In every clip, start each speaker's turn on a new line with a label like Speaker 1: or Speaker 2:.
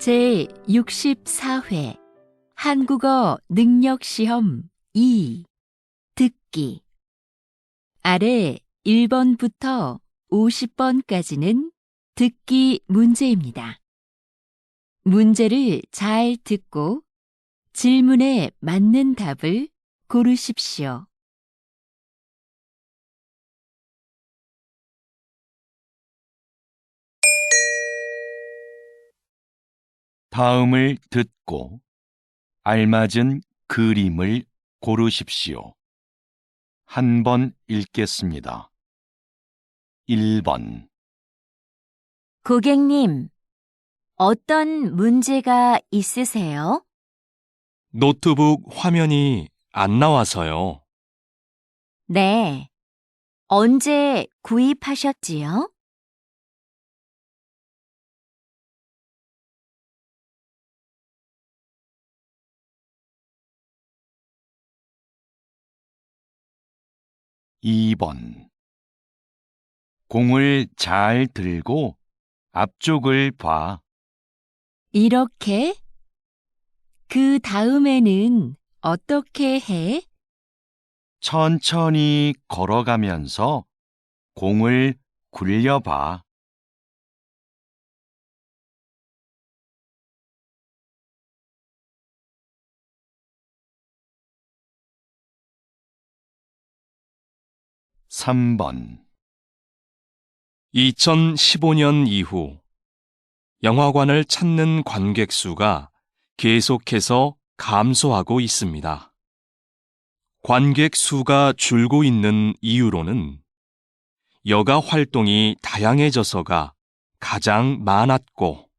Speaker 1: 제64회 한국어 능력시험 2 듣기 아래 1번부터 50번까지는 듣기 문제입니다. 문제를 잘 듣고 질문에 맞는 답을 고르십시오.
Speaker 2: 다음을 듣고 알맞은 그림을 고르십시오. 한 번 읽겠습니다. 1번
Speaker 1: 고객님, 어떤 문제가 있으세요?
Speaker 3: 노트북 화면이 안 나와서요.
Speaker 1: 네. 언제 구입하셨지요?
Speaker 2: 2번 공을 잘 들고 앞쪽을 봐.
Speaker 1: 이렇게? 그 다음에는 어떻게 해?
Speaker 2: 천천히 걸어가면서 공을 굴려봐. 3번
Speaker 3: 2015년 이후 영화관을 찾는 관객 수가 계속해서 감소하고 있습니다. 관객 수가 줄고 있는 이유로는 여가 활동이 다양해져서가 가장 많았고,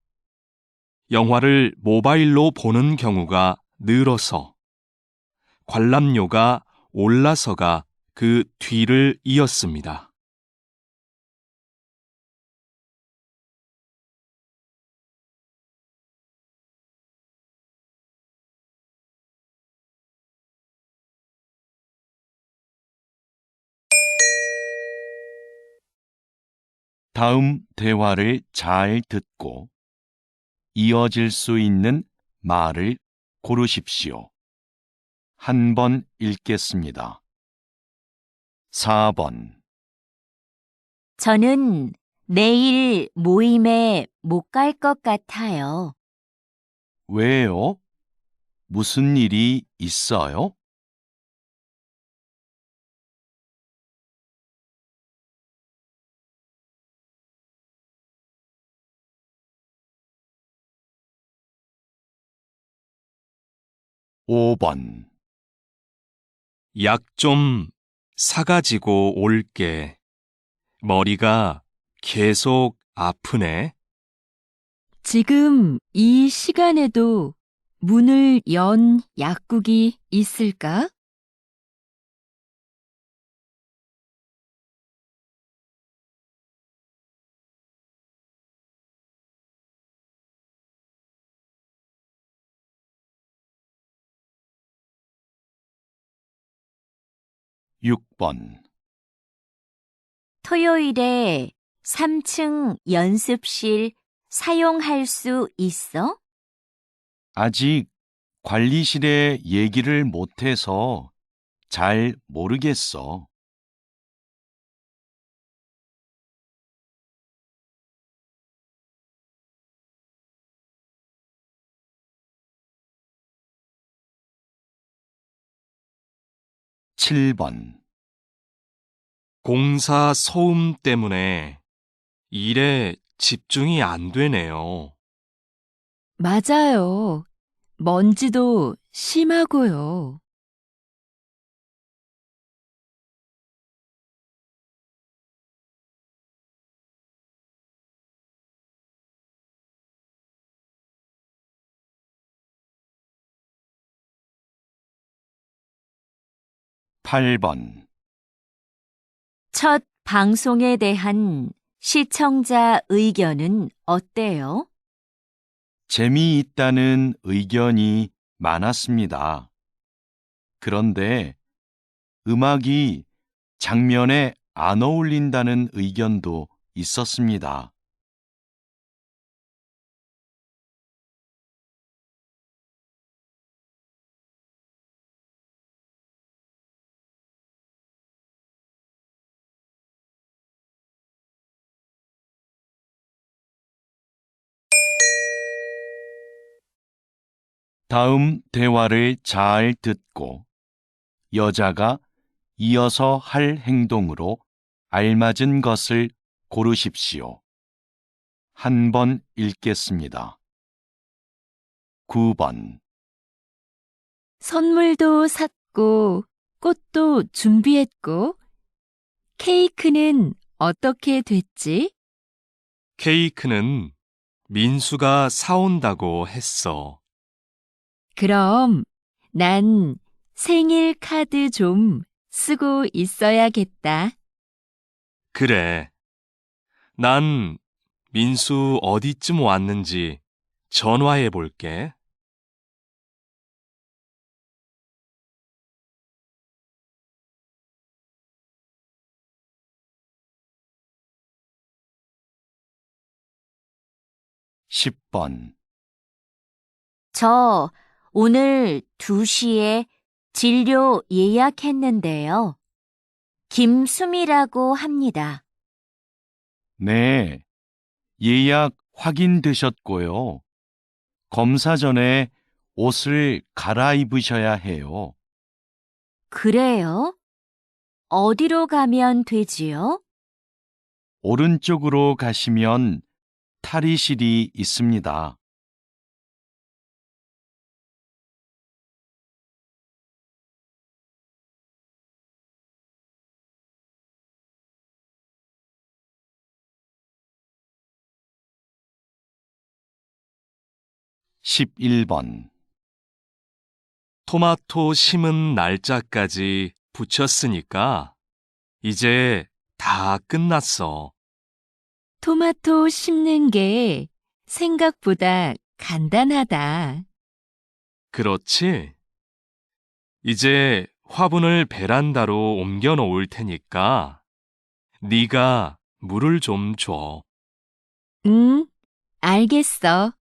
Speaker 3: 영화를 모바일로 보는 경우가 늘어서, 관람료가 올라서가 그 뒤를 이었습니다.
Speaker 2: 다음 대화를 잘 듣고 이어질 수 있는 말을 고르십시오. 한 번 읽겠습니다. 4번
Speaker 1: 저는 내일 모임에 못 갈 것 같아요.
Speaker 2: 왜요? 무슨 일이 있어요? 5번
Speaker 3: 약 좀 사가지고 올게. 머리가 계속 아프네.
Speaker 1: 지금 이 시간에도 문을 연 약국이 있을까?
Speaker 2: 6번
Speaker 1: 토요일에 3층 연습실 사용할 수 있어?
Speaker 2: 아직 관리실에 얘기를 못해서 잘 모르겠어. 7번
Speaker 3: 공사 소음 때문에 일에 집중이 안 되네요.
Speaker 1: 맞아요. 먼지도 심하고요.
Speaker 2: 8번
Speaker 1: 첫 방송에 대한 시청자 의견은 어때요?
Speaker 2: 재미있다는 의견이 많았습니다. 그런데 음악이 장면에 안 어울린다는 의견도 있었습니다. 다음 대화를 잘 듣고 여자가 이어서 할 행동으로 알맞은 것을 고르십시오. 한 번 읽겠습니다. 9번.
Speaker 1: 선물도 샀고, 꽃도 준비했고, 케이크는 어떻게 됐지?
Speaker 3: 케이크는 민수가 사온다고 했어.
Speaker 1: 그럼 난 생일 카드 좀 쓰고 있어야겠다.
Speaker 3: 그래. 난 민수 어디쯤 왔는지 전화해 볼게.
Speaker 2: 십 번.
Speaker 1: 저 오늘 2시에 진료 예약했는데요. 김수미라고 합니다.
Speaker 2: 네, 예약 확인되셨고요. 검사 전에 옷을 갈아입으셔야 해요.
Speaker 1: 그래요? 어디로 가면 되지요?
Speaker 2: 오른쪽으로 가시면 탈의실이 있습니다. 11번.
Speaker 3: 토마토 심은 날짜까지 붙였으니까 이제 다 끝났어.
Speaker 1: 토마토 심는 게 생각보다 간단하다.
Speaker 3: 그렇지? 이제 화분을 베란다로 옮겨 놓을 테니까 네가 물을 좀 줘.
Speaker 1: 응, 알겠어.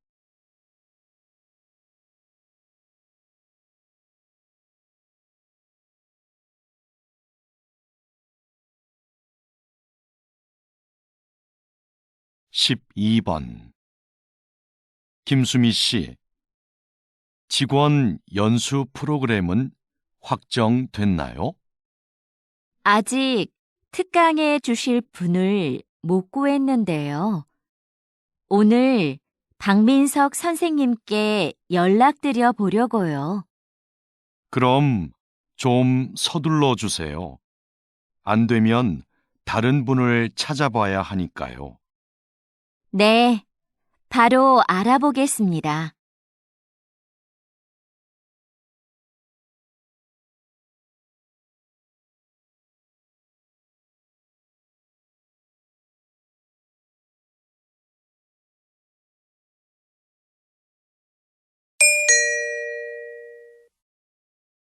Speaker 2: 12번. 김수미 씨, 직원 연수 프로그램은 확정됐나요?
Speaker 1: 아직 특강해 주실 분을 못 구했는데요. 오늘 박민석 선생님께 연락드려 보려고요.
Speaker 2: 그럼 좀 서둘러 주세요. 안 되면 다른 분을 찾아봐야 하니까요.
Speaker 1: 네, 바로 알아보겠습니다.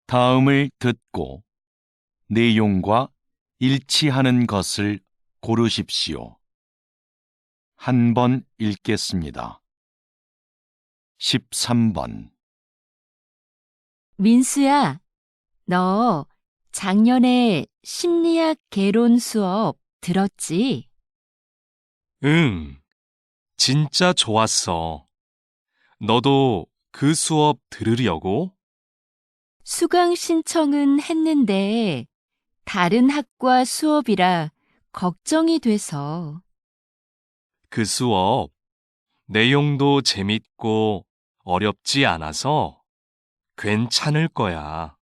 Speaker 2: 다음을 듣고 내용과 일치하는 것을 고르십시오. 한 번 읽겠습니다. 13번.
Speaker 1: 민수야, 너 작년에 심리학 개론 수업 들었지?
Speaker 3: 응, 진짜 좋았어. 너도 그 수업 들으려고?
Speaker 1: 수강 신청은 했는데 다른 학과 수업이라 걱정이 돼서.
Speaker 3: 그 수업 내용도 재밌고 어렵지 않아서 괜찮을 거야.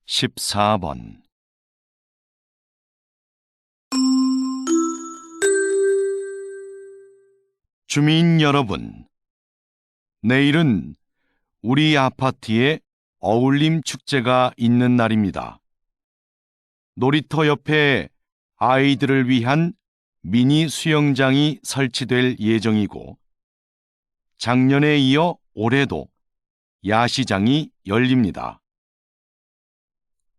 Speaker 2: 14번. 주민 여러분, 내일은 우리 아파트에 어울림 축제가 있는 날입니다. 놀이터 옆에 아이들을 위한 미니 수영장이 설치될 예정이고, 작년에 이어 올해도 야시장이 열립니다.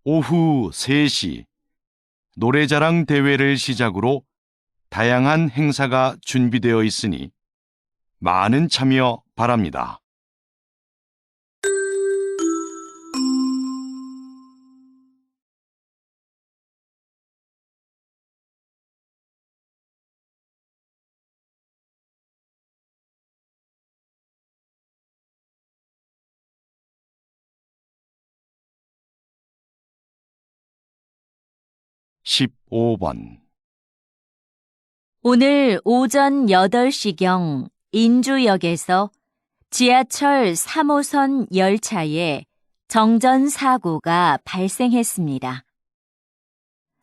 Speaker 2: 오후 3시 노래자랑 대회를 시작으로 다양한 행사가 준비되어 있으니 많은 참여 바랍니다. 15번.
Speaker 1: 오늘 오전 8시경 인주역에서 지하철 3호선 열차에 정전 사고가 발생했습니다.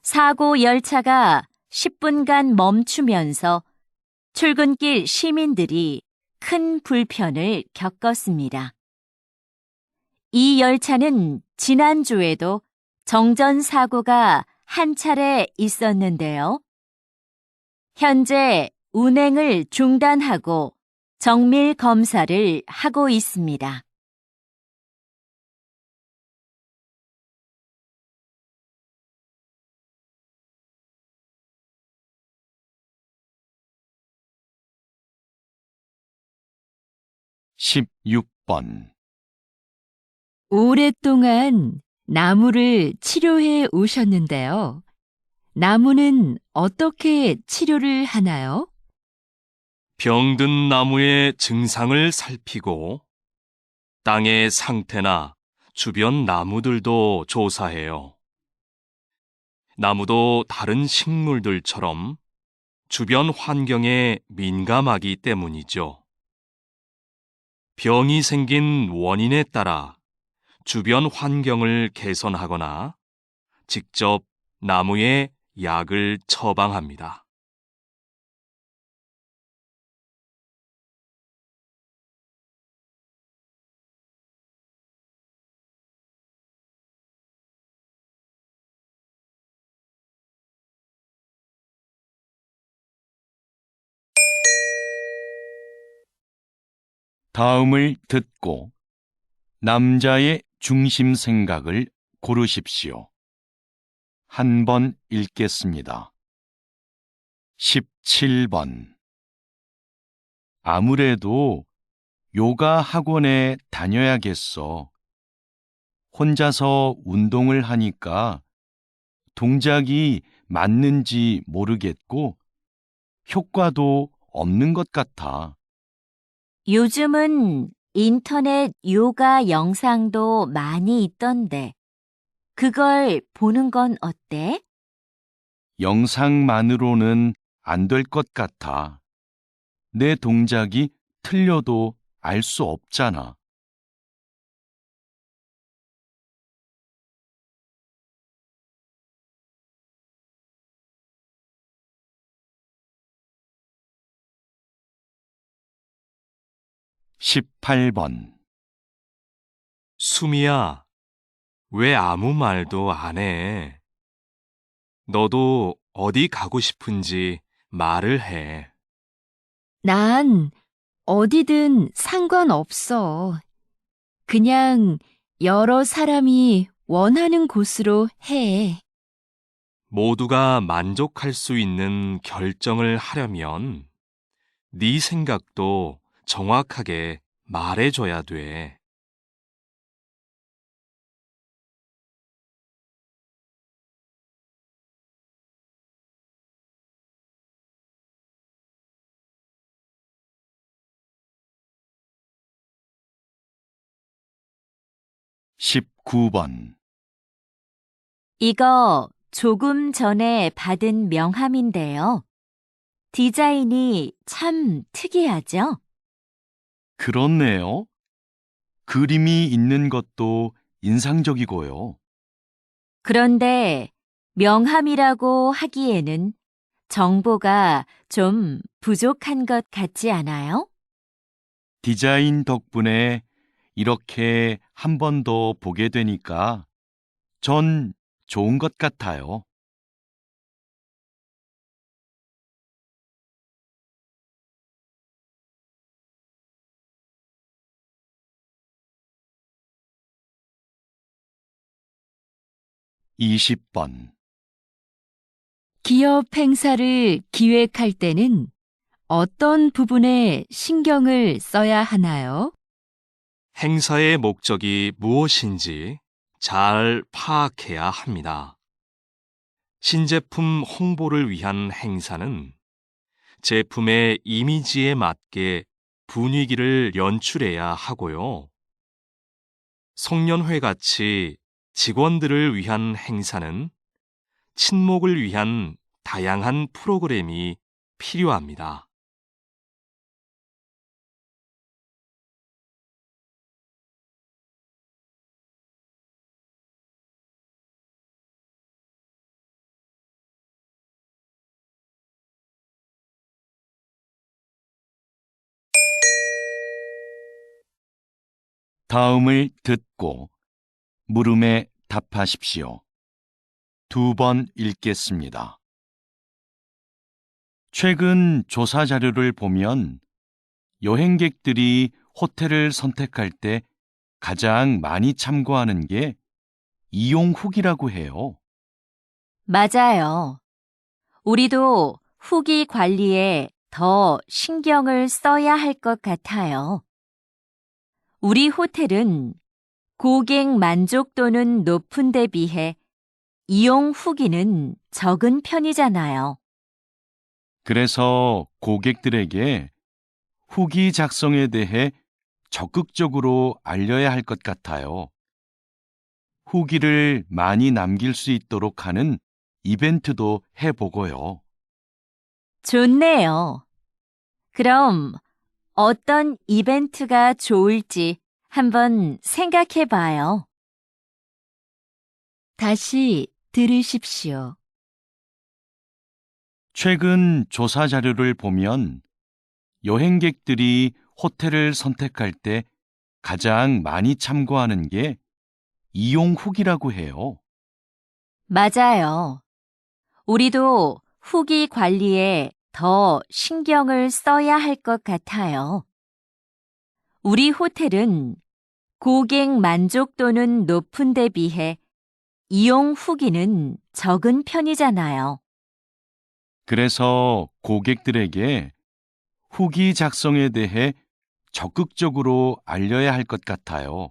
Speaker 1: 사고 열차가 10분간 멈추면서 출근길 시민들이 큰 불편을 겪었습니다. 이 열차는 지난주에도 정전 사고가 한 차례 있었는데요. 현재 운행을 중단하고 정밀 검사를 하고 있습니다.
Speaker 2: 십육 번.
Speaker 4: 오랫동안 나무를 치료해 오셨는데요. 나무는 어떻게 치료를 하나요?
Speaker 3: 병든 나무의 증상을 살피고 땅의 상태나 주변 나무들도 조사해요. 나무도 다른 식물들처럼 주변 환경에 민감하기 때문이죠. 병이 생긴 원인에 따라 주변 환경을 개선하거나 직접 나무에 약을 처방합니다.
Speaker 2: 다음을 듣고 남자의 중심 생각을 고르십시오. 한 번 읽겠습니다. 17번. 아무래도 요가 학원에 다녀야겠어. 혼자서 운동을 하니까 동작이 맞는지 모르겠고 효과도 없는 것 같아.
Speaker 1: 요즘은 인터넷 요가 영상도 많이 있던데, 그걸 보는 건 어때?
Speaker 2: 영상만으로는 안 될 것 같아. 내 동작이 틀려도 알 수 없잖아. 십팔 번.
Speaker 3: 수미야, 왜 아무 말도 안 해? 너도 어디 가고 싶은지 말을 해.
Speaker 4: 난 어디든 상관없어. 그냥 여러 사람이 원하는 곳으로 해.
Speaker 3: 모두가 만족할 수 있는 결정을 하려면 네 생각도 정확하게 말해줘야 돼.
Speaker 2: 십구 번.
Speaker 1: 이거 조금 전에 받은 명함인데요. 디자인이 참 특이하죠?
Speaker 2: 그렇네요. 그림이 있는 것도 인상적이고요.
Speaker 1: 그런데 명함이라고 하기에는 정보가 좀 부족한 것 같지 않아요?
Speaker 2: 디자인 덕분에 이렇게 한 번 더 보게 되니까 전 좋은 것 같아요. 이십 번.
Speaker 4: 기업 행사를 기획할 때는 어떤 부분에 신경을 써야 하나요?
Speaker 3: 행사의 목적이 무엇인지 잘 파악해야 합니다. 신제품 홍보를 위한 행사는 제품의 이미지에 맞게 분위기를 연출해야 하고요. 송년회 같이 직원들을 위한 행사는 친목을 위한 다양한 프로그램이 필요합니다.
Speaker 2: 다음을 듣고 물음에 답하십시오. 2번 읽겠습니다. 최근 조사 자료를 보면 여행객들이 호텔을 선택할 때 가장 많이 참고하는 게 이용 후기라고 해요.
Speaker 1: 맞아요. 우리도 후기 관리에 더 신경을 써야 할 것 같아요. 우리 호텔은 고객 만족도는 높은 데 비해 이용 후기는 적은 편이잖아요.
Speaker 2: 그래서 고객들에게 후기 작성에 대해 적극적으로 알려야 할 것 같아요. 후기를 많이 남길 수 있도록 하는 이벤트도 해보고요.
Speaker 1: 좋네요. 그럼 어떤 이벤트가 좋을지 한번 생각해 봐요.
Speaker 4: 다시 들으십시오.
Speaker 2: 최근 조사 자료를 보면 여행객들이 호텔을 선택할 때 가장 많이 참고하는 게 이용 후기라고 해요.
Speaker 1: 맞아요. 우리도 후기 관리에 더 신경을 써야 할 것 같아요. 우리 호텔은 고객 만족도는 높은 데 비해 이용 후기는 적은 편이잖아요.
Speaker 2: 그래서 고객들에게 후기 작성에 대해 적극적으로 알려야 할 것 같아요.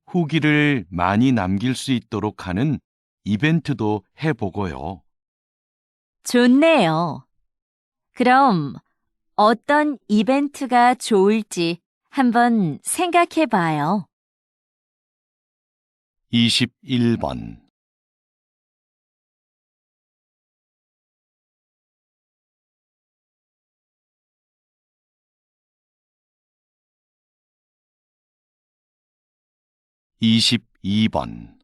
Speaker 2: 후기를 많이 남길 수 있도록 하는 이벤트도 해보고요.
Speaker 1: 좋네요. 그럼 어떤 이벤트가 좋을지 한번 생각해 봐요.
Speaker 2: 21번. (22번)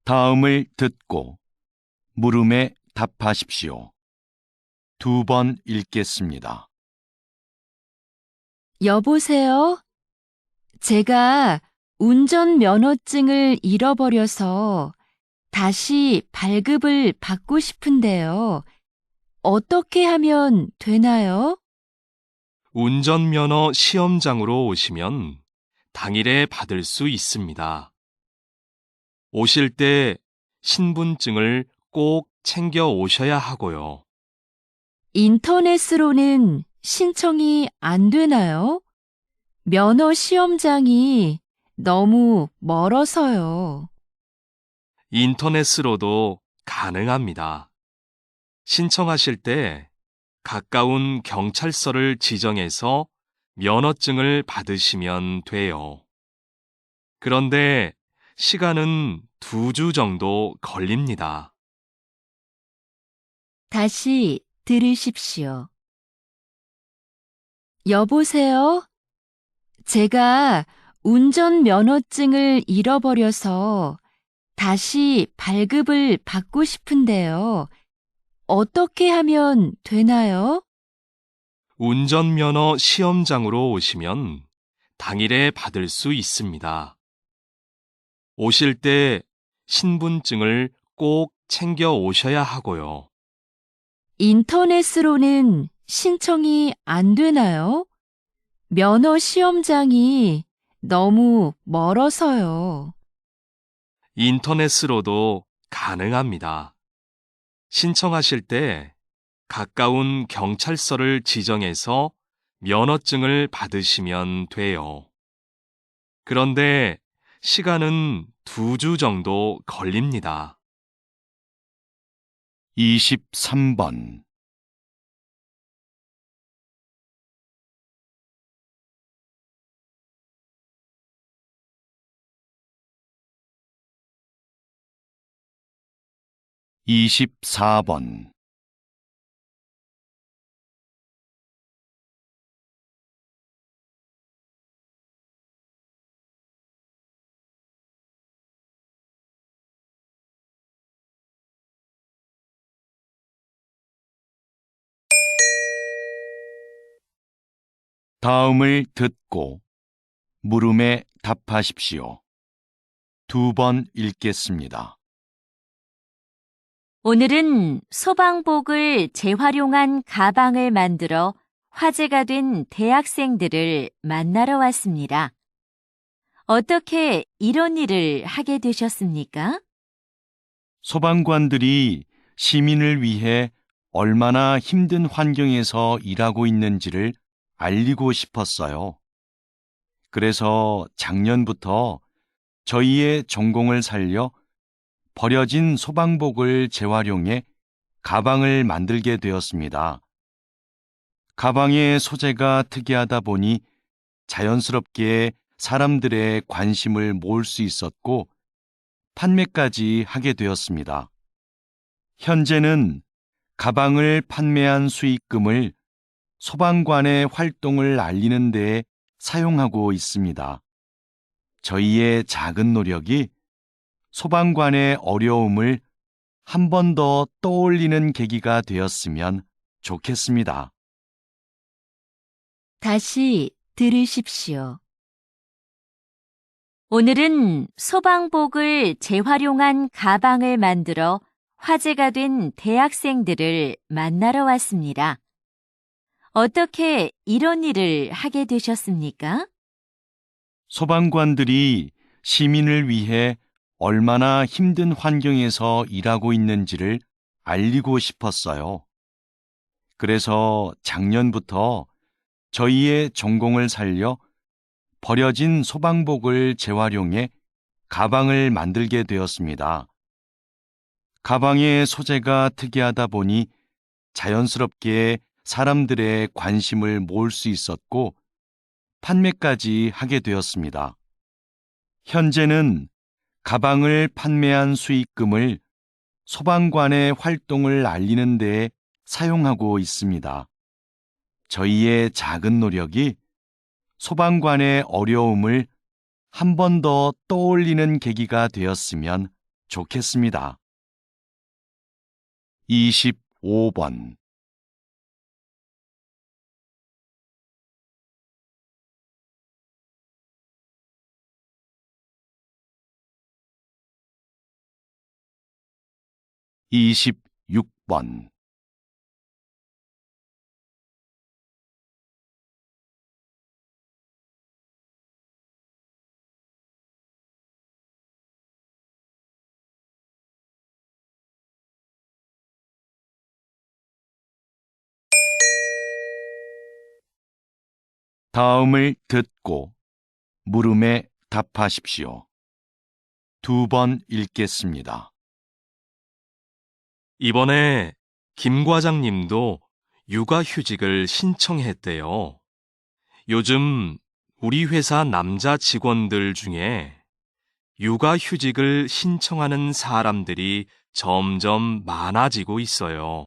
Speaker 2: 다음을 듣고 물음에 답하십시오. 2번 읽겠습니다.
Speaker 4: 여보세요? 제가 운전면허증을 잃어버려서 다시 발급을 받고 싶은데요. 어떻게 하면 되나요?
Speaker 3: 운전면허 시험장으로 오시면 당일에 받을 수 있습니다. 오실 때 신분증을 꼭 챙겨 오셔야 하고요.
Speaker 4: 인터넷으로는 신청이 안 되나요? 면허 시험장이 너무 멀어서요.
Speaker 3: 인터넷으로도 가능합니다. 신청하실 때 가까운 경찰서를 지정해서 면허증을 받으시면 돼요. 그런데 시간은 2주 정도 걸립니다.
Speaker 4: 다시 들으십시오. 여보세요? 제가 운전면허증을 잃어버려서 다시 발급을 받고 싶은데요. 어떻게 하면 되나요?
Speaker 3: 운전면허 시험장으로 오시면 당일에 받을 수 있습니다. 오실 때 신분증을 꼭 챙겨 오셔야 하고요.
Speaker 4: 인터넷으로는 신청이 안 되나요? 면허 시험장이 너무 멀어서요.
Speaker 3: 인터넷으로도 가능합니다. 신청하실 때 가까운 경찰서를 지정해서 면허증을 받으시면 돼요. 그런데 시간은 2주 정도 걸립니다.
Speaker 2: 23번, 24번, '다음을 듣고 물음에 답하십시오. 2번 읽겠습니다.
Speaker 1: 오늘은 소방복을 재활용한 가방을 만들어 화제가 된 대학생들을 만나러 왔습니다. 어떻게 이런 일을 하게 되셨습니까?
Speaker 2: 소방관들이 시민을 위해 얼마나 힘든 환경에서 일하고 있는지를 알리고 싶었어요. 그래서 작년부터 저희의 전공을 살려 버려진 소방복을 재활용해 가방을 만들게 되었습니다. 가방의 소재가 특이하다 보니 자연스럽게 사람들의 관심을 모을 수 있었고 판매까지 하게 되었습니다. 현재는 가방을 판매한 수익금을 소방관의 활동을 알리는 데 사용하고 있습니다. 저희의 작은 노력이 소방관의 어려움을 한 번 더 떠올리는 계기가 되었으면 좋겠습니다.
Speaker 1: 다시 들으십시오. 오늘은 소방복을 재활용한 가방을 만들어 화제가 된 대학생들을 만나러 왔습니다. 어떻게 이런 일을 하게 되셨습니까?
Speaker 2: 소방관들이 시민을 위해 얼마나 힘든 환경에서 일하고 있는지를 알리고 싶었어요. 그래서 작년부터 저희의 전공을 살려 버려진 소방복을 재활용해 가방을 만들게 되었습니다. 가방의 소재가 특이하다 보니 자연스럽게 사람들의 관심을 모을 수 있었고 판매까지 하게 되었습니다. 현재는 가방을 판매한 수익금을 소방관의 활동을 알리는 데 사용하고 있습니다. 저희의 작은 노력이 소방관의 어려움을 한 번 더 떠올리는 계기가 되었으면 좋겠습니다. 25번, 26번, '다음을 듣고 물음에 답하십시오. 2번 읽겠습니다.
Speaker 3: 이번에 김 과장님도 육아휴직을 신청했대요. 요즘 우리 회사 남자 직원들 중에 육아휴직을 신청하는 사람들이 점점 많아지고 있어요.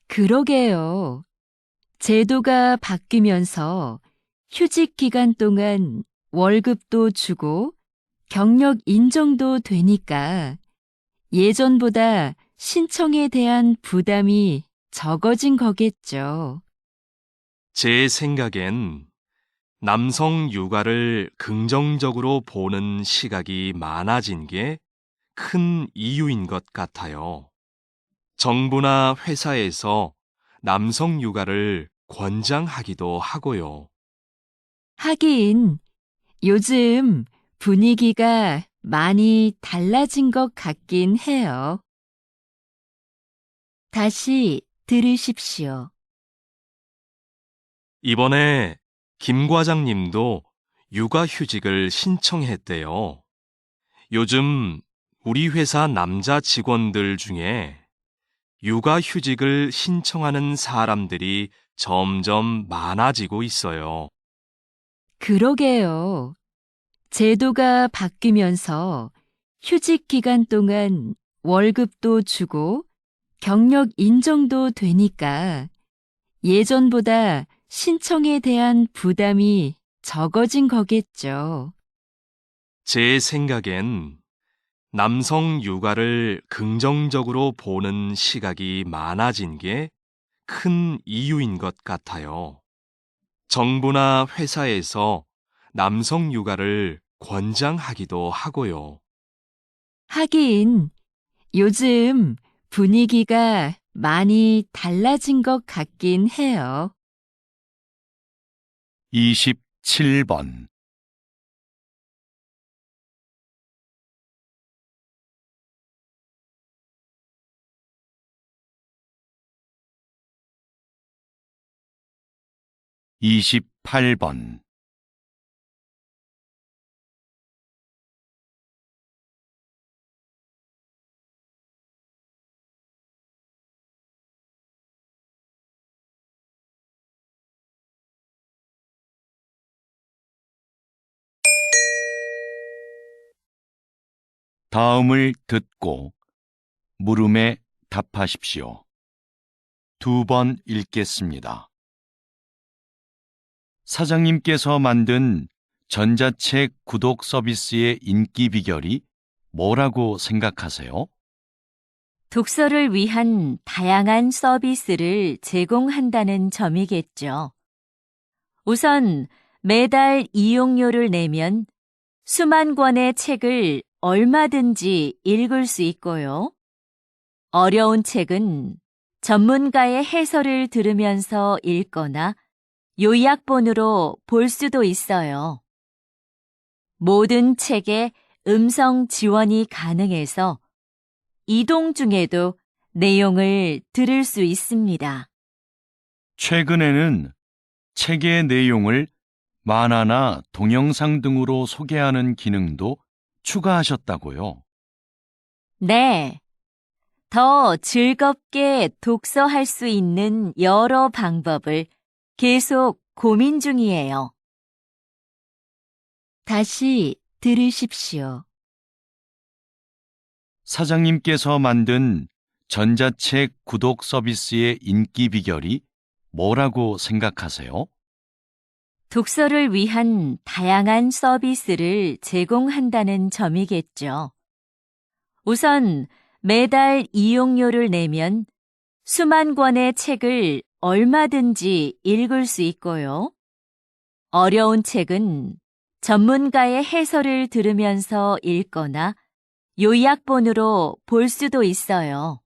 Speaker 4: 그러게요. 제도가 바뀌면서 휴직 기간 동안 월급도 주고 경력 인정도 되니까 예전보다 신청에 대한 부담이 적어진 거겠죠.
Speaker 3: 제 생각엔 남성 육아를 긍정적으로 보는 시각이 많아진 게 큰 이유인 것 같아요. 정부나 회사에서 남성 육아를 권장하기도 하고요.
Speaker 4: 하긴 요즘 분위기가 많이 달라진 것 같긴 해요. 다시 들으십시오.
Speaker 3: 이번에 김 과장님도 육아휴직을 신청했대요. 요즘 우리 회사 남자 직원들 중에 육아휴직을 신청하는 사람들이 점점 많아지고 있어요.
Speaker 4: 그러게요. 제도가 바뀌면서 휴직 기간 동안 월급도 주고 경력 인정도 되니까 예전보다 신청에 대한 부담이 적어진 거겠죠.
Speaker 3: 제 생각엔 남성 육아를 긍정적으로 보는 시각이 많아진 게 큰 이유인 것 같아요. 정부나 회사에서 남성 육아를 권장하기도 하고요.
Speaker 4: 하긴 요즘 분위기가 많이 달라진 것 같긴 해요.
Speaker 2: 27번. 이십팔 번. 다음을 듣고 물음에 답하십시오. 2번 읽겠습니다. 사장님께서 만든 전자책 구독 서비스의 인기 비결이 뭐라고 생각하세요?
Speaker 1: 독서를 위한 다양한 서비스를 제공한다는 점이겠죠. 우선 매달 이용료를 내면 수만 권의 책을 얼마든지 읽을 수 있고요. 어려운 책은 전문가의 해설을 들으면서 읽거나 요약본으로 볼 수도 있어요. 모든 책에 음성 지원이 가능해서 이동 중에도 내용을 들을 수 있습니다.
Speaker 2: 최근에는 책의 내용을 만화나 동영상 등으로 소개하는 기능도 추가하셨다고요.
Speaker 1: 네. 더 즐겁게 독서할 수 있는 여러 방법을 계속 고민 중이에요.
Speaker 4: 다시 들으십시오.
Speaker 2: 사장님께서 만든 전자책 구독 서비스의 인기 비결이 뭐라고 생각하세요?
Speaker 1: 독서를 위한 다양한 서비스를 제공한다는 점이겠죠. 우선 매달 이용료를 내면 수만 권의 책을 얼마든지 읽을 수 있고요. 어려운 책은 전문가의 해설을 들으면서 읽거나 요약본으로 볼 수도 있어요.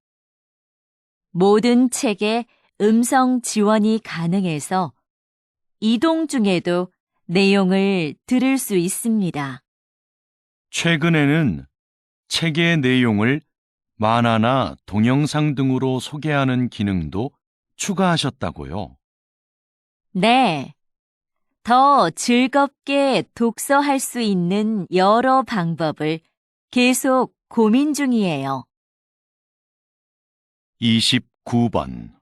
Speaker 1: 모든 책에 음성 지원이 가능해서 이동 중에도 내용을 들을 수 있습니다.
Speaker 2: 최근에는 책의 내용을 만화나 동영상 등으로 소개하는 기능도 추가하셨다고요.
Speaker 1: 네. 더 즐겁게 독서할 수 있는 여러 방법을 계속 고민 중이에요.
Speaker 2: 29번.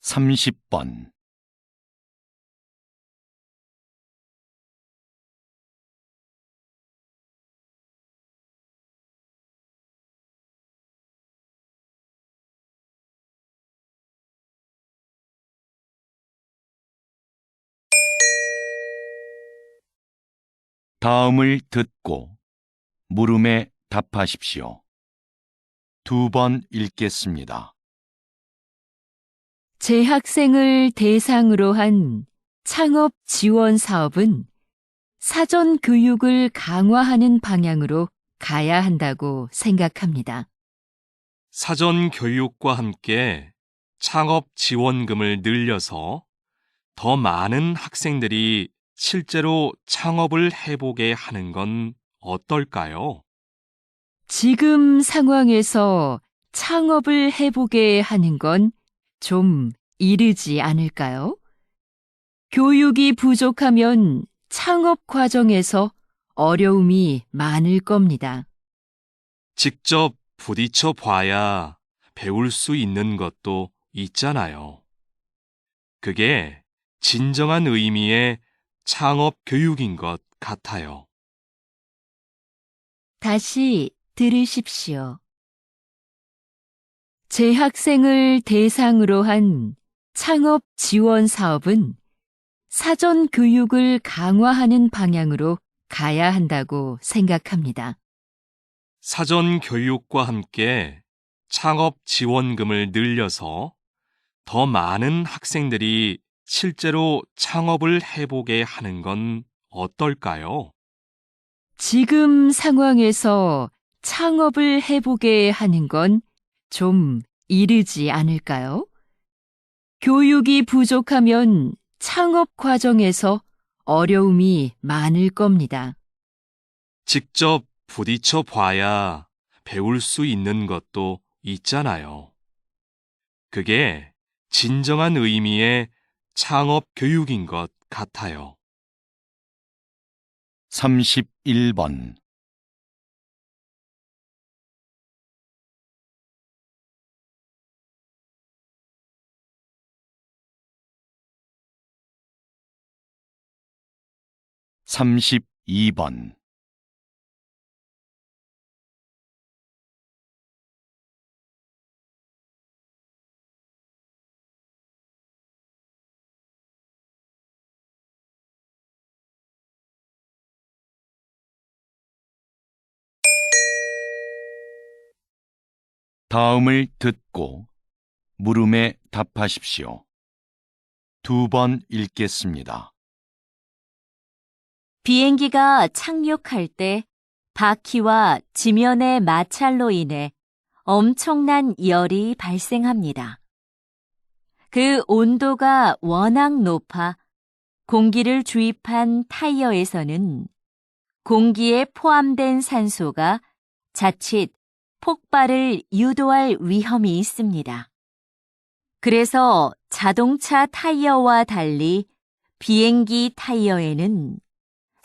Speaker 2: 삼십 번. 다음을 듣고 물음에 답하십시오. 2번 읽겠습니다.
Speaker 4: 재학생을 대상으로 한 창업 지원 사업은 사전 교육을 강화하는 방향으로 가야 한다고 생각합니다.
Speaker 3: 사전 교육과 함께 창업 지원금을 늘려서 더 많은 학생들이 실제로 창업을 해보게 하는 건 어떨까요?
Speaker 4: 지금 상황에서 창업을 해보게 하는 건 좀 이르지 않을까요? 교육이 부족하면 창업 과정에서 어려움이 많을 겁니다.
Speaker 3: 직접 부딪혀 봐야 배울 수 있는 것도 있잖아요. 그게 진정한 의미의 창업 교육인 것 같아요.
Speaker 4: 다시 들으십시오. 재학생을 대상으로 한 창업 지원 사업은 사전 교육을 강화하는 방향으로 가야 한다고 생각합니다.
Speaker 3: 사전 교육과 함께 창업 지원금을 늘려서 더 많은 학생들이 실제로 창업을 해보게 하는 건 어떨까요?
Speaker 4: 지금 상황에서 창업을 해보게 하는 건 좀 이르지 않을까요? 교육이 부족하면 창업 과정에서 어려움이 많을 겁니다.
Speaker 3: 직접 부딪혀 봐야 배울 수 있는 것도 있잖아요. 그게 진정한 의미의 창업 교육인 것 같아요.
Speaker 2: 31번. 32번. 다음을 듣고 물음에 답하십시오. 2번 읽겠습니다.
Speaker 1: 비행기가 착륙할 때 바퀴와 지면의 마찰로 인해 엄청난 열이 발생합니다. 그 온도가 워낙 높아 공기를 주입한 타이어에서는 공기에 포함된 산소가 자칫 폭발을 유도할 위험이 있습니다. 그래서 자동차 타이어와 달리 비행기 타이어에는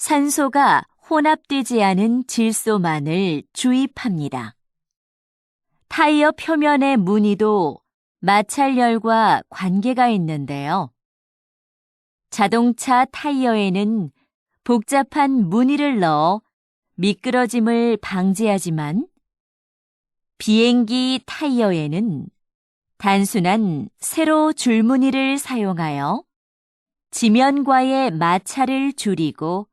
Speaker 1: 산소가 혼합되지 않은 질소만을 주입합니다. 타이어 표면의 무늬도 마찰열과 관계가 있는데요. 자동차 타이어에는 복잡한 무늬를 넣어 미끄러짐을 방지하지만 비행기 타이어에는 단순한 세로 줄무늬를 사용하여 지면과의 마찰을 줄이고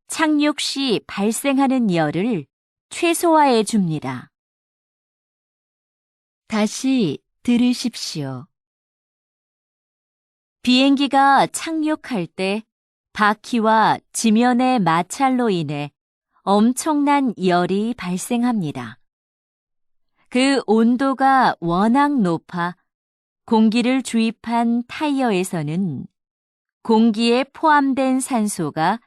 Speaker 1: 착륙 시 발생하는 열을 최소화해 줍니다.
Speaker 4: 다시 들으십시오.
Speaker 1: 비행기가 착륙할 때 바퀴와 지면의 마찰로 인해 엄청난 열이 발생합니다. 그 온도가 워낙 높아 공기를 주입한 타이어에서는 공기에 포함된 산소가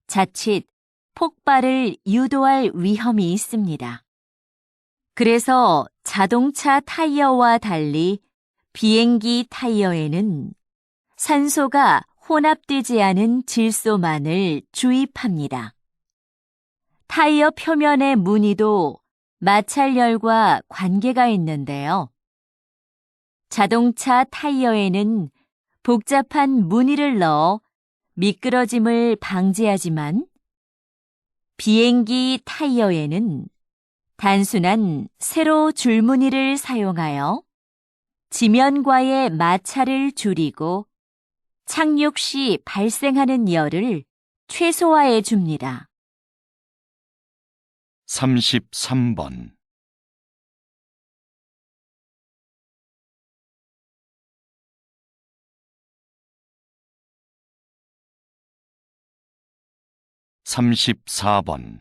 Speaker 1: 자칫 폭발을 유도할 위험이 있습니다. 그래서 자동차 타이어와 달리 비행기 타이어에는 산소가 혼합되지 않은 질소만을 주입합니다. 타이어 표면의 무늬도 마찰열과 관계가 있는데요. 자동차 타이어에는 복잡한 무늬를 넣어 미끄러짐을 방지하지만 비행기 타이어에는 단순한 세로 줄무늬를 사용하여 지면과의 마찰을 줄이고 착륙 시 발생하는 열을 최소화해 줍니다.
Speaker 2: 33번. 34번.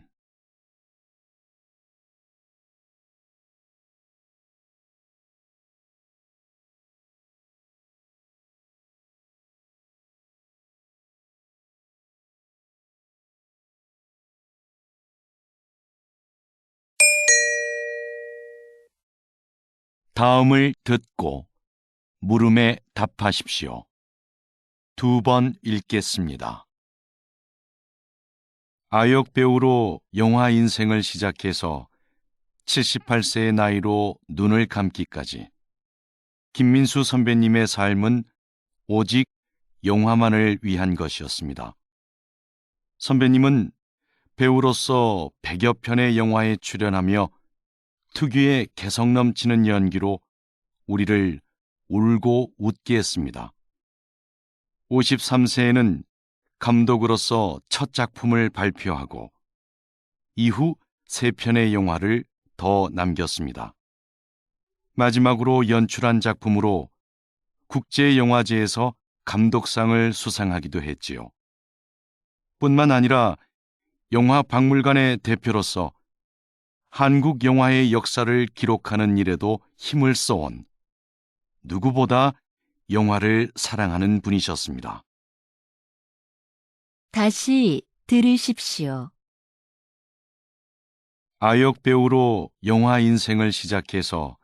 Speaker 2: 다음을 듣고 물음에 답하십시오. 2번 읽겠습니다. 아역 배우로 영화 인생을 시작해서 78세의 나이로 눈을 감기까지 김민수 선배님의 삶은 오직 영화만을 위한 것이었습니다. 선배님은 배우로서 100여 편의 영화에 출연하며 특유의 개성 넘치는 연기로 우리를 울고 웃게 했습니다. 53세에는 감독으로서 첫 작품을 발표하고 이후 3편의 영화를 더 남겼습니다. 마지막으로 연출한 작품으로 국제영화제에서 감독상을 수상하기도 했지요. 뿐만 아니라 영화박물관의 대표로서 한국 영화의 역사를 기록하는 일에도 힘을 써온 누구보다 영화를 사랑하는 분이셨습니다.
Speaker 4: 다시 들으십시오.
Speaker 2: 아역 배우로 영화 인생을 시작해서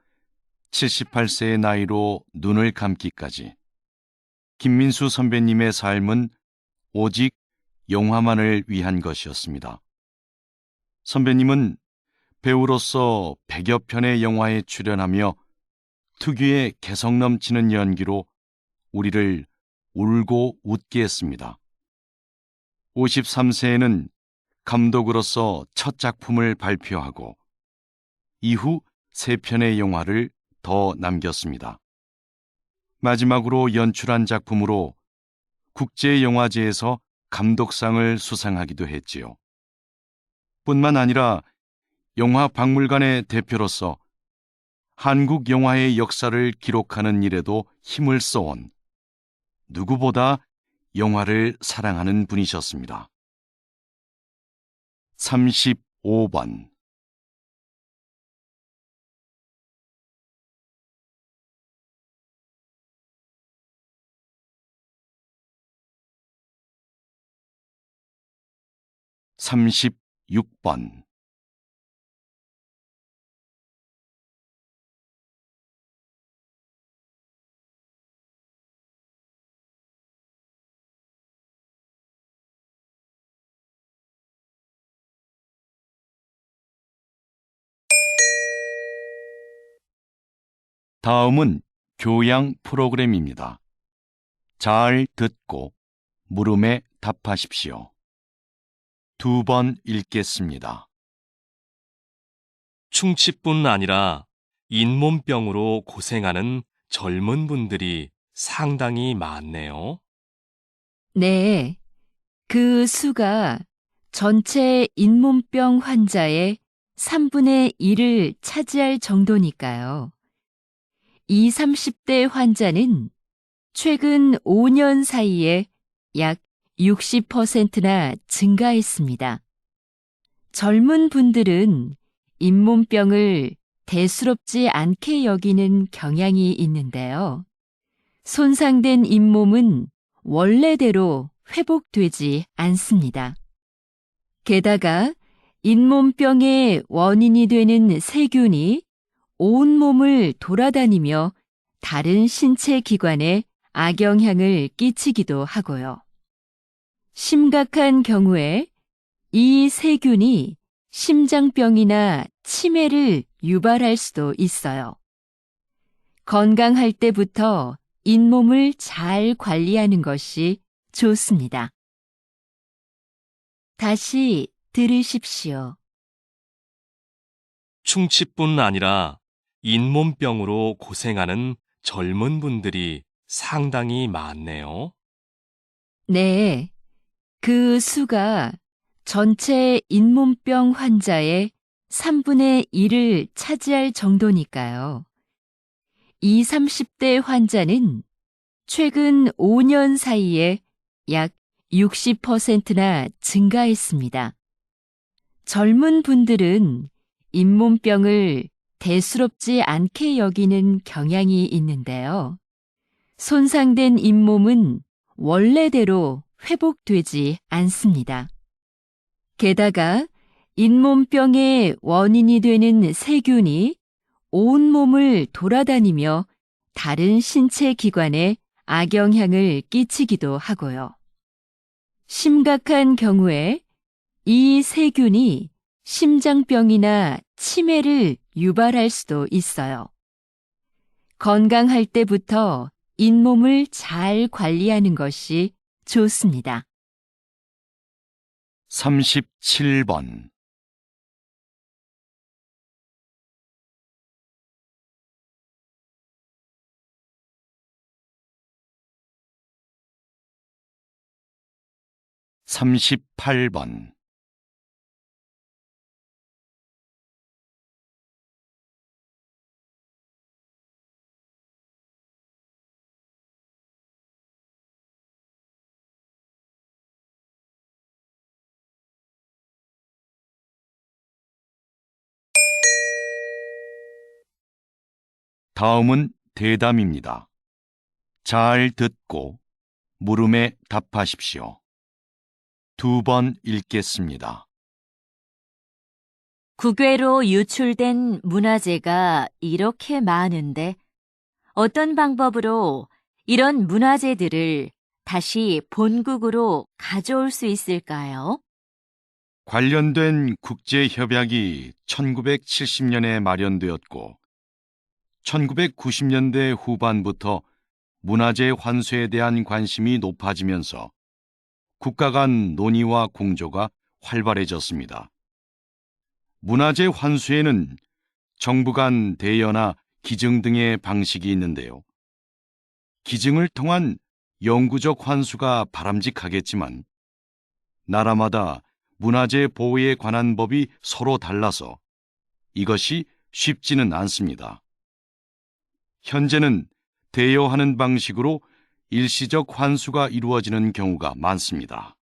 Speaker 2: 78세의 나이로 눈을 감기까지 김민수 선배님의 삶은 오직 영화만을 위한 것이었습니다. 선배님은 배우로서 100여 편의 영화에 출연하며 특유의 개성 넘치는 연기로 우리를 울고 웃게 했습니다. 53세에는 감독으로서 첫 작품을 발표하고 이후 3편의 영화를 더 남겼습니다. 마지막으로 연출한 작품으로 국제영화제에서 감독상을 수상하기도 했지요. 뿐만 아니라 영화박물관의 대표로서 한국 영화의 역사를 기록하는 일에도 힘을 써온 누구보다 영화를 사랑하는 분이셨습니다. 35번 36번 다음은 교양 프로그램입니다. 잘 듣고 물음에 답하십시오. 2번 읽겠습니다.
Speaker 3: 충치뿐 아니라 잇몸병으로 고생하는 젊은 분들이 상당히 많네요.
Speaker 4: 네, 그 수가 전체 잇몸병 환자의 3분의 1을 차지할 정도니까요. 20, 30대 환자는 최근 5년 사이에 약 60%나 증가했습니다. 젊은 분들은 잇몸병을 대수롭지 않게 여기는 경향이 있는데요. 손상된 잇몸은 원래대로 회복되지 않습니다. 게다가 잇몸병의 원인이 되는 세균이 온몸을 돌아다니며 다른 신체 기관에 악영향을 끼치기도 하고요. 심각한 경우에 이 세균이 심장병이나 치매를 유발할 수도 있어요. 건강할 때부터 잇몸을 잘 관리하는 것이 좋습니다. 다시 들으십시오.
Speaker 3: 충치뿐 아니라 잇몸병으로 고생하는 젊은 분들이 상당히 많네요.
Speaker 4: 네, 그 수가 전체 잇몸병 환자의 3분의 1을 차지할 정도니까요. 20, 30대 환자는 최근 5년 사이에 약 60%나 증가했습니다. 젊은 분들은 잇몸병을 대수롭지 않게 여기는 경향이 있는데요. 손상된 잇몸은 원래대로 회복되지 않습니다. 게다가 잇몸병의 원인이 되는 세균이 온몸을 돌아다니며 다른 신체 기관에 악영향을 끼치기도 하고요. 심각한 경우에 이 세균이 심장병이나 치매를 유발할 수도 있어요. 건강할 때부터 잇몸을 잘 관리하는 것이 좋습니다.
Speaker 2: 37번. 삼십팔 번. 다음은 대담입니다. 잘 듣고 물음에 답하십시오. 2번 읽겠습니다.
Speaker 1: 국외로 유출된 문화재가 이렇게 많은데 어떤 방법으로 이런 문화재들을 다시 본국으로 가져올 수 있을까요?
Speaker 2: 관련된 국제협약이 1970년에 마련되었고 1990년대 후반부터 문화재 환수에 대한 관심이 높아지면서 국가 간 논의와 공조가 활발해졌습니다. 문화재 환수에는 정부 간 대여나 기증 등의 방식이 있는데요. 기증을 통한 영구적 환수가 바람직하겠지만 나라마다 문화재 보호에 관한 법이 서로 달라서 이것이 쉽지는 않습니다. 현재는 대여하는 방식으로 일시적 환수가 이루어지는 경우가 많습니다.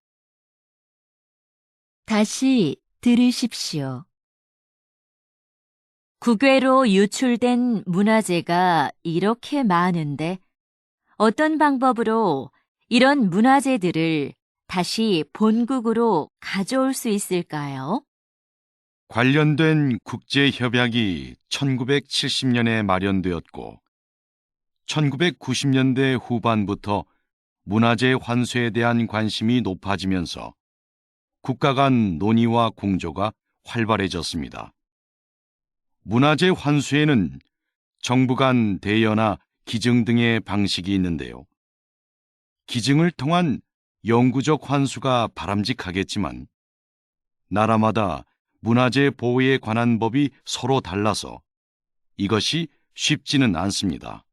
Speaker 4: 다시 들으십시오.
Speaker 1: 국외로 유출된 문화재가 이렇게 많은데 어떤 방법으로 이런 문화재들을 다시 본국으로 가져올 수 있을까요?
Speaker 2: 관련된 국제협약이 1970년에 마련되었고 1990년대 후반부터 문화재 환수에 대한 관심이 높아지면서 국가 간 논의와 공조가 활발해졌습니다. 문화재 환수에는 정부 간 대여나 기증 등의 방식이 있는데요. 기증을 통한 영구적 환수가 바람직하겠지만 나라마다 문화재 보호에 관한 법이 서로 달라서 이것이 쉽지는 않습니다.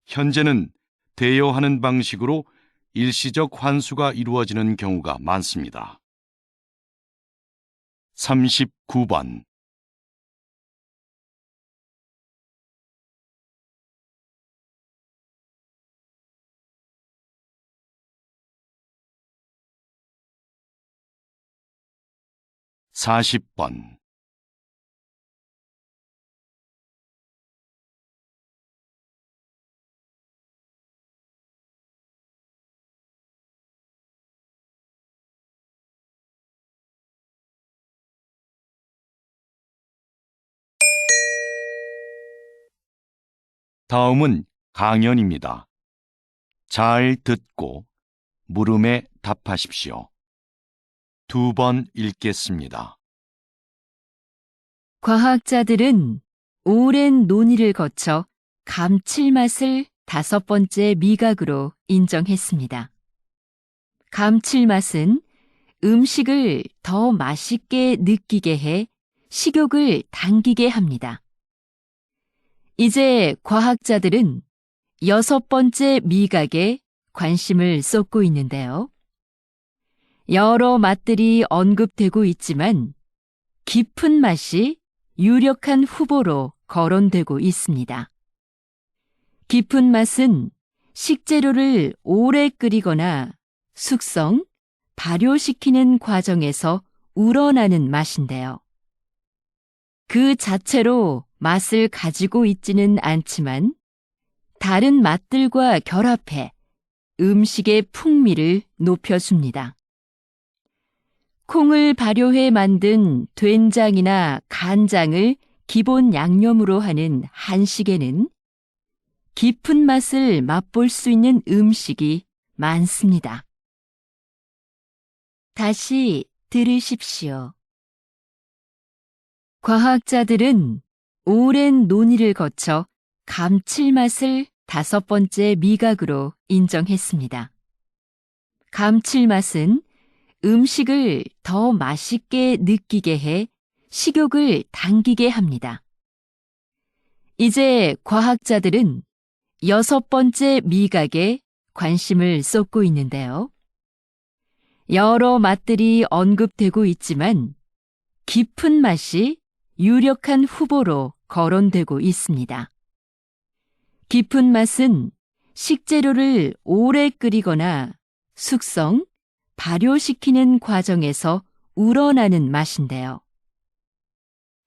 Speaker 2: 현재는 대여하는 방식으로 일시적 환수가 이루어지는 경우가 많습니다. 39번. 사십 번. 다음은 강연입니다. 잘 듣고 물음에 답하십시오. 2번 읽겠습니다.
Speaker 4: 과학자들은 오랜 논의를 거쳐 감칠맛을 5번째 미각으로 인정했습니다. 감칠맛은 음식을 더 맛있게 느끼게 해 식욕을 당기게 합니다. 이제 과학자들은 6번째 미각에 관심을 쏟고 있는데요. 여러 맛들이 언급되고 있지만 깊은 맛이 유력한 후보로 거론되고 있습니다. 깊은 맛은 식재료를 오래 끓이거나 숙성, 발효시키는 과정에서 우러나는 맛인데요. 그 자체로 맛을 가지고 있지는 않지만 다른 맛들과 결합해 음식의 풍미를 높여줍니다. 콩을 발효해 만든 된장이나 간장을 기본 양념으로 하는 한식에는 깊은 맛을 맛볼 수 있는 음식이 많습니다. 다시 들으십시오. 과학자들은 오랜 논의를 거쳐 감칠맛을 5번째 미각으로 인정했습니다. 감칠맛은 음식을 더 맛있게 느끼게 해 식욕을 당기게 합니다. 이제 과학자들은 6번째 미각에 관심을 쏟고 있는데요. 여러 맛들이 언급되고 있지만 깊은 맛이 유력한 후보로 거론되고 있습니다. 깊은 맛은 식재료를 오래 끓이거나 숙성, 발효시키는 과정에서 우러나는 맛인데요.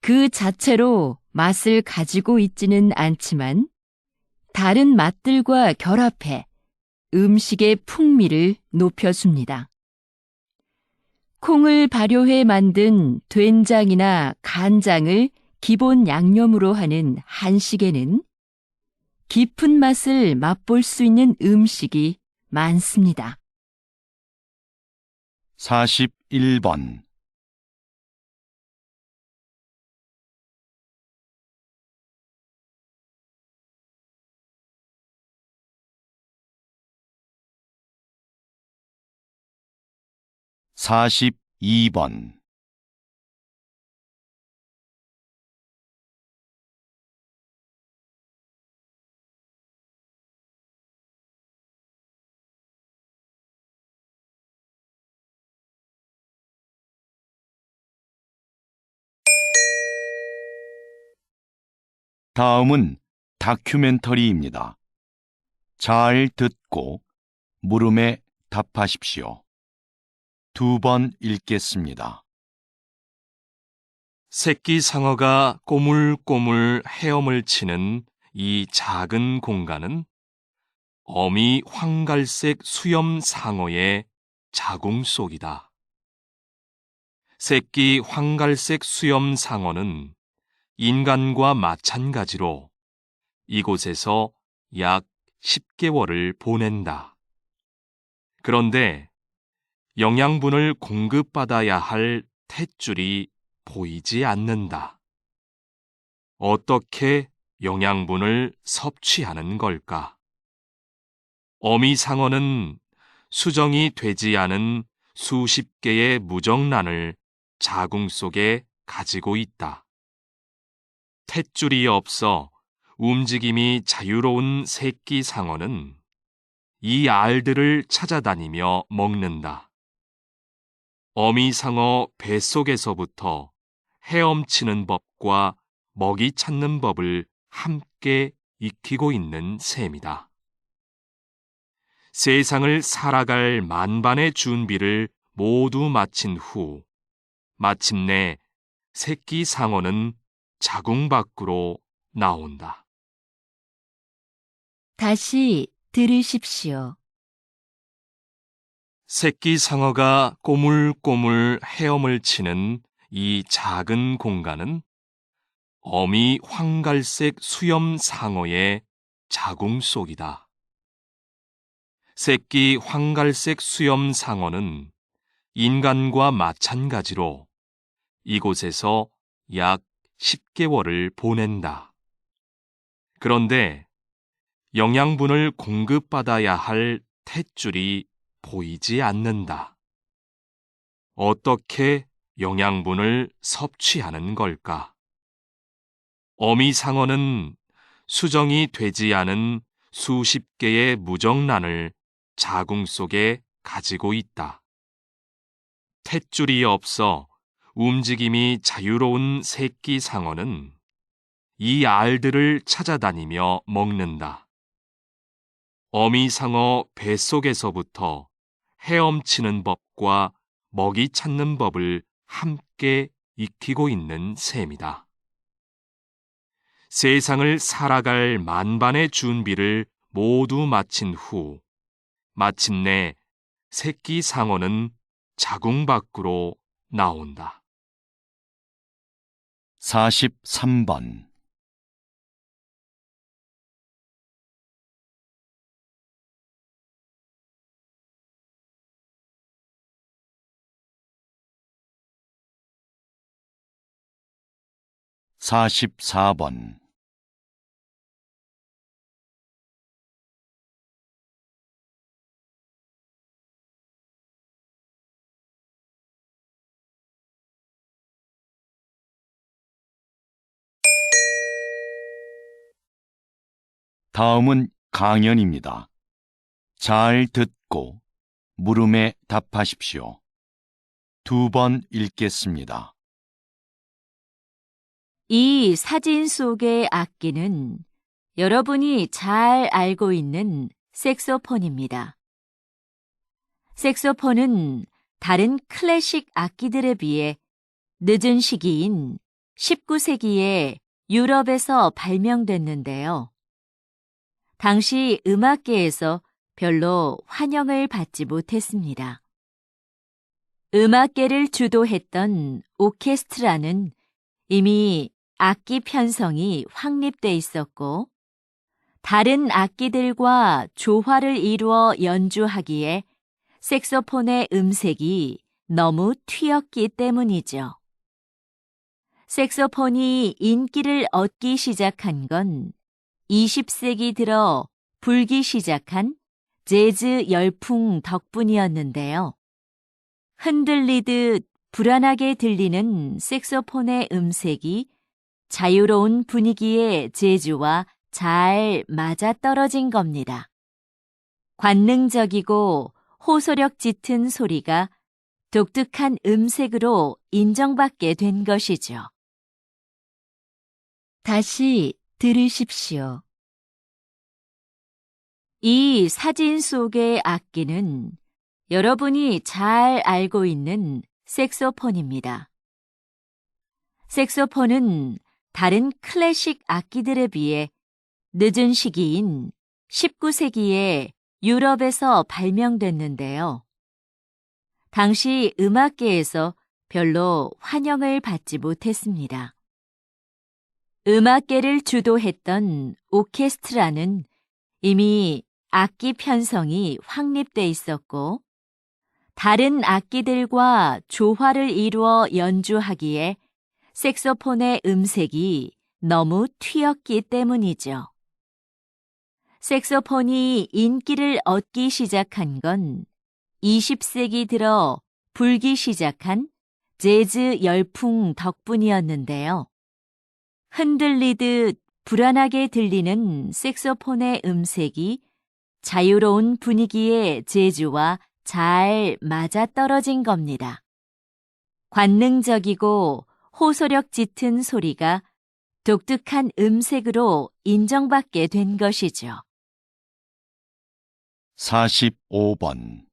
Speaker 4: 그 자체로 맛을 가지고 있지는 않지만 다른 맛들과 결합해 음식의 풍미를 높여줍니다. 콩을 발효해 만든 된장이나 간장을 기본 양념으로 하는 한식에는 깊은 맛을 맛볼 수 있는 음식이 많습니다.
Speaker 2: 41번. (42번) 다음은 다큐멘터리입니다. 잘 듣고 물음에 답하십시오. 2번 읽겠습니다.
Speaker 3: 새끼 상어가 꼬물꼬물 헤엄을 치는 이 작은 공간은 어미 황갈색 수염 상어의 자궁 속이다. 새끼 황갈색 수염 상어는 인간과 마찬가지로 이곳에서 약 10개월을 보낸다. 그런데 영양분을 공급받아야 할 탯줄이 보이지 않는다. 어떻게 영양분을 섭취하는 걸까? 어미 상어는 수정이 되지 않은 수십 개의 무정란을 자궁 속에 가지고 있다. 탯줄이 없어 움직임이 자유로운 새끼 상어는 이 알들을 찾아다니며 먹는다. 어미 상어 뱃속에서부터 헤엄치는 법과 먹이 찾는 법을 함께 익히고 있는 셈이다. 세상을 살아갈 만반의 준비를 모두 마친 후 마침내 새끼 상어는 자궁 밖으로 나온다.
Speaker 1: 다시 들으십시오.
Speaker 3: 새끼 상어가 꼬물꼬물 헤엄을 치는 이 작은 공간은 어미 황갈색 수염 상어의 자궁 속이다. 새끼 황갈색 수염 상어는 인간과 마찬가지로 이곳에서 약 10개월을 보낸다. 그런데 영양분을 공급받아야 할 탯줄이 보이지 않는다. 어떻게 영양분을 섭취하는 걸까? 어미 상어는 수정이 되지 않은 수십 개의 무정란을 자궁 속에 가지고 있다. 탯줄이 없어 움직임이 자유로운 새끼 상어는 이 알들을 찾아다니며 먹는다. 어미 상어 뱃속에서부터 헤엄치는 법과 먹이 찾는 법을 함께 익히고 있는 셈이다. 세상을 살아갈 만반의 준비를 모두 마친 후 마침내 새끼 상어는 자궁 밖으로 나온다.
Speaker 2: 43번 44번 다음은 강연입니다. 잘 듣고 물음에 답하십시오. 2번 읽겠습니다.
Speaker 1: 이 사진 속의 악기는 여러분이 잘 알고 있는 색소폰입니다. 색소폰은 다른 클래식 악기들에 비해 늦은 시기인 19세기에 유럽에서 발명됐는데요. 당시 음악계에서 별로 환영을 받지 못했습니다. 음악계를 주도했던 오케스트라는 이미 악기 편성이 확립돼 있었고, 다른 악기들과 조화를 이루어 연주하기에 색소폰의 음색이 너무 튀었기 때문이죠. 색소폰이 인기를 얻기 시작한 건 20세기 들어 불기 시작한 재즈 열풍 덕분이었는데요. 흔들리듯 불안하게 들리는 색소폰의 음색이 자유로운 분위기의 재즈와 잘 맞아떨어진 겁니다. 관능적이고 호소력 짙은 소리가 독특한 음색으로 인정받게 된 것이죠.
Speaker 4: 다시 들으십시오.
Speaker 1: 이 사진 속의 악기는 여러분이 잘 알고 있는 색소폰입니다. 색소폰은 다른 클래식 악기들에 비해 늦은 시기인 19세기에 유럽에서 발명됐는데요. 당시 음악계에서 별로 환영을 받지 못했습니다. 음악계를 주도했던 오케스트라는 이미 악기 편성이 확립돼 있었고, 다른 악기들과 조화를 이루어 연주하기에 색소폰의 음색이 너무 튀었기 때문이죠. 색소폰이 인기를 얻기 시작한 건 20세기 들어 불기 시작한 재즈 열풍 덕분이었는데요. 흔들리듯 불안하게 들리는 색소폰의 음색이 자유로운 분위기의 재즈와 잘 맞아떨어진 겁니다. 관능적이고 호소력 짙은 소리가 독특한 음색으로 인정받게 된 것이죠.
Speaker 2: 45번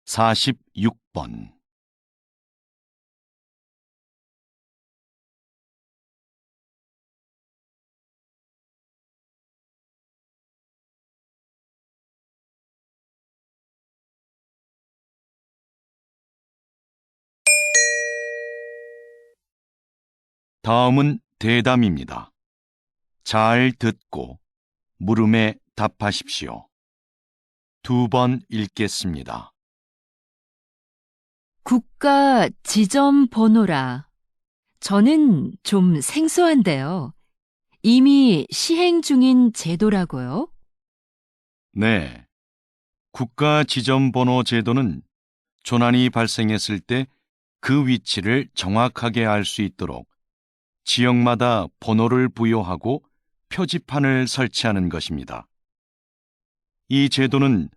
Speaker 2: 46번 다음은 대담입니다. 잘 듣고 물음에 답하십시오. 2번 읽겠습니다.
Speaker 4: 국가 지점 번호라. 저는 좀 생소한데요. 이미 시행 중인 제도라고요?
Speaker 2: 네. 국가 지점번호 제도는 조난이 발생했을 때 그 위치를 정확하게 알 수 있도록 지역마다 번호를 부여하고 표지판을 설치하는 것입니다. 이 제도는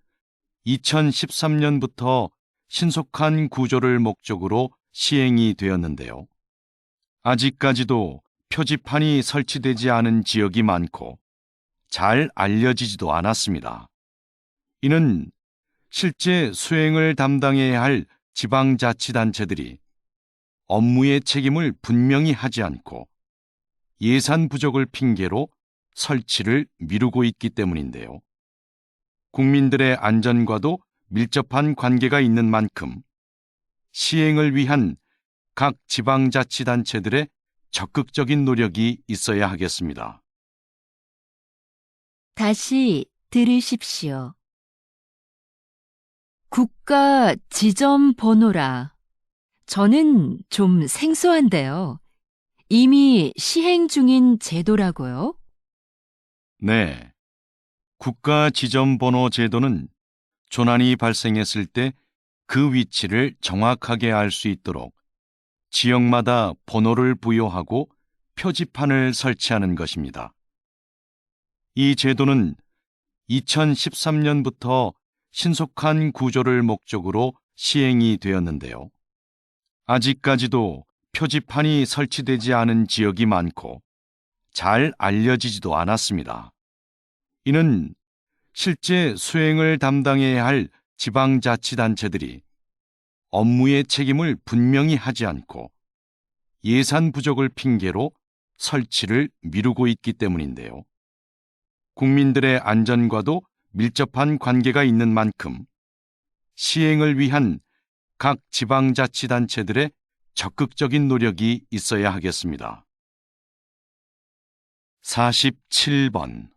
Speaker 2: 2013년부터 신속한 구조를 목적으로 시행이 되었는데요. 아직까지도 표지판이 설치되지 않은 지역이 많고 잘 알려지지도 않았습니다. 이는 실제 수행을 담당해야 할 지방자치단체들이 업무의 책임을 분명히 하지 않고 예산 부족을 핑계로 설치를 미루고 있기 때문인데요. 국민들의 안전과도 밀접한 관계가 있는 만큼 시행을 위한 각 지방자치단체들의 적극적인 노력이 있어야 하겠습니다.
Speaker 4: 다시 들으십시오. 국가 지점 번호라. 저는 좀 생소한데요. 이미 시행 중인 제도라고요?
Speaker 2: 네. 국가 지점번호 제도는 조난이 발생했을 때 그 위치를 정확하게 알 수 있도록 지역마다 번호를 부여하고 표지판을 설치하는 것입니다. 이 제도는 2013년부터 신속한 구조를 목적으로 시행이 되었는데요. 아직까지도 표지판이 설치되지 않은 지역이 많고 잘 알려지지도 않았습니다. 이는 실제 수행을 담당해야 할 지방자치단체들이 업무의 책임을 분명히 하지 않고 예산 부족을 핑계로 설치를 미루고 있기 때문인데요. 국민들의 안전과도 밀접한 관계가 있는 만큼 시행을 위한 각 지방자치단체들의 적극적인 노력이 있어야 하겠습니다. 47번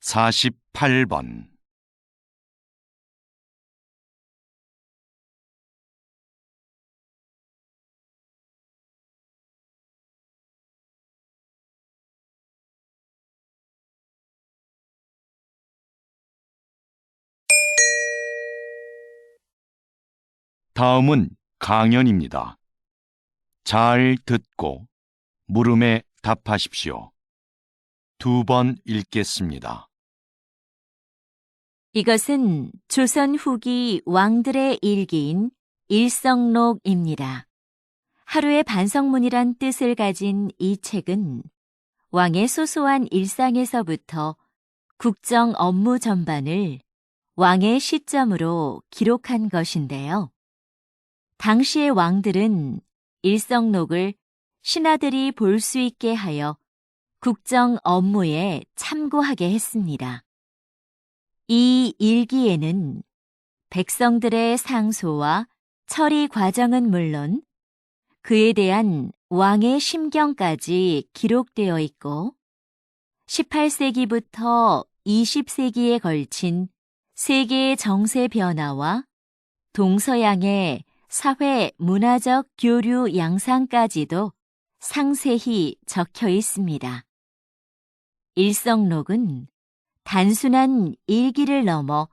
Speaker 2: 48번 다음은 강연입니다. 잘 듣고 물음에 답하십시오. 2번 읽겠습니다.
Speaker 1: 이것은 조선 후기 왕들의 일기인 일성록입니다. 하루의 반성문이란 뜻을 가진 이 책은 왕의 소소한 일상에서부터 국정 업무 전반을 왕의 시점으로 기록한 것인데요. 당시의 왕들은 일성록을 신하들이 볼 수 있게 하여 국정 업무에 참고하게 했습니다. 이 일기에는 백성들의 상소와 처리 과정은 물론 그에 대한 왕의 심경까지 기록되어 있고 18세기부터 20세기에 걸친 세계의 정세 변화와 동서양의 사회 문화적 교류 양상까지도 상세히 적혀 있습니다. 일성록은 단순한 일기를 넘어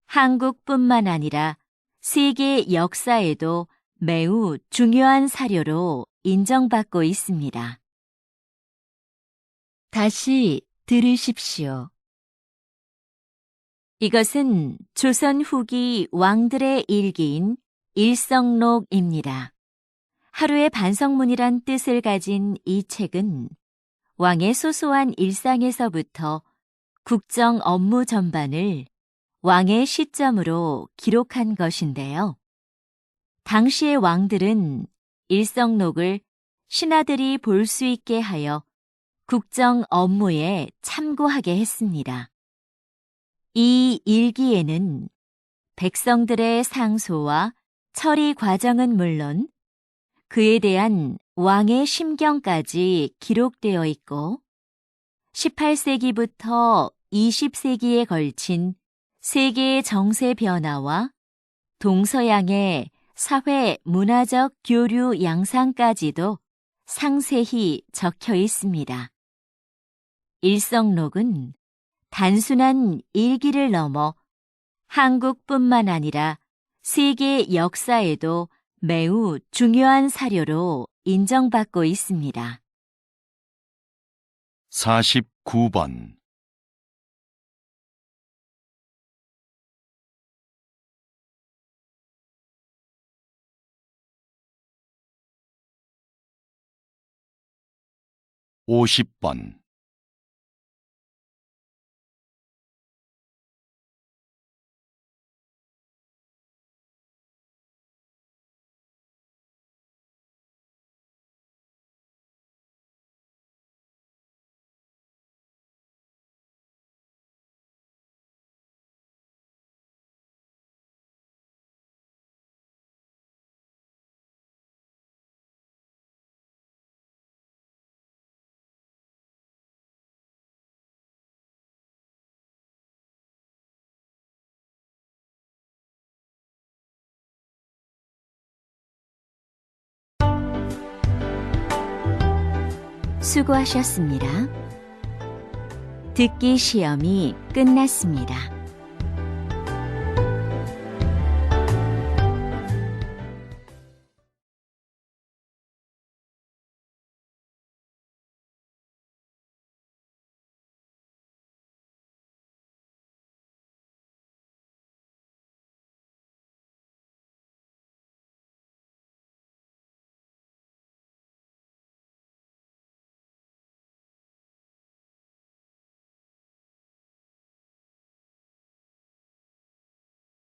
Speaker 1: 한국뿐만 아니라 세계 역사에도 매우 중요한 사료로 인정받고 있습니다.
Speaker 4: 다시 들으십시오.
Speaker 1: 이것은 조선 후기 왕들의 일기인 일성록입니다. 하루의 반성문이란 뜻을 가진 이 책은 왕의 소소한 일상에서부터 국정 업무 전반을 왕의 시점으로 기록한 것인데요. 당시의 왕들은 일성록을 신하들이 볼 수 있게 하여 국정 업무에 참고하게 했습니다. 이 일기에는 백성들의 상소와 처리 과정은 물론 그에 대한 왕의 심경까지 기록되어 있고 18세기부터 20세기에 걸친 세계의 정세 변화와 동서양의 사회 문화적 교류 양상까지도 상세히 적혀 있습니다. 일성록은 단순한 일기를 넘어 한국뿐만 아니라 세계 역사에도 매우 중요한 사료로 인정받고 있습니다.
Speaker 2: 49번 50번
Speaker 1: 수고하셨습니다. 듣기 시험이 끝났습니다.